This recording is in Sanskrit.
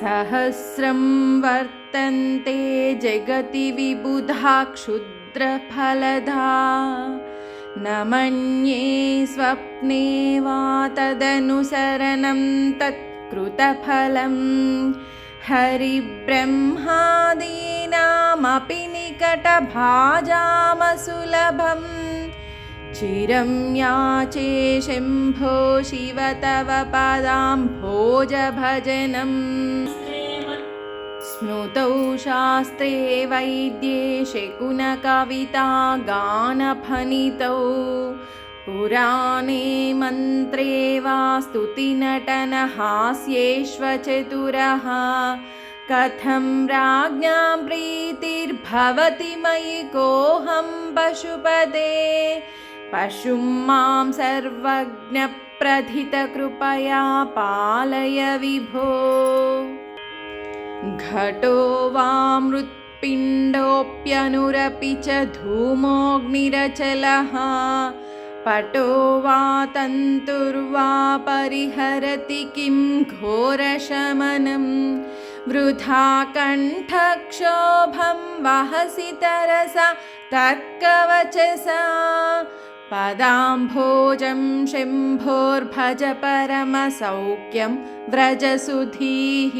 सहस्रं वर्तन्ते जगति विबुधा क्षुद्रफलदा न मन्ये स्वप्ने वा तदनुसरणं तत्कृतफलं हरिब्रह्मादीनामपि निकटभाजामसुलभम् चिरं याचे शम्भो शिव तव पदाम्भोजभजनम् स्मृतौ शास्त्रे वैद्ये शकुनकविता गानफनितौ पुराणे मन्त्रे वा स्तुतिनटनहास्येष्वचतुरः कथं राज्ञां प्रीतिर्भवति मयि कोऽहं पशुपते पशुं मां सर्वज्ञप्रथितकृपया पालय विभो घटो वा मृत्पिण्डोऽप्यनुरपि च धूमोऽग्निरचलः पटो वा तन्तुर्वा परिहरति किं घोरशमनं वृथा कण्ठक्षोभं वहसि तरसा तर्कवचसा पदाम्भोजं शम्भोर्भज परमसौख्यं व्रजसुधीः।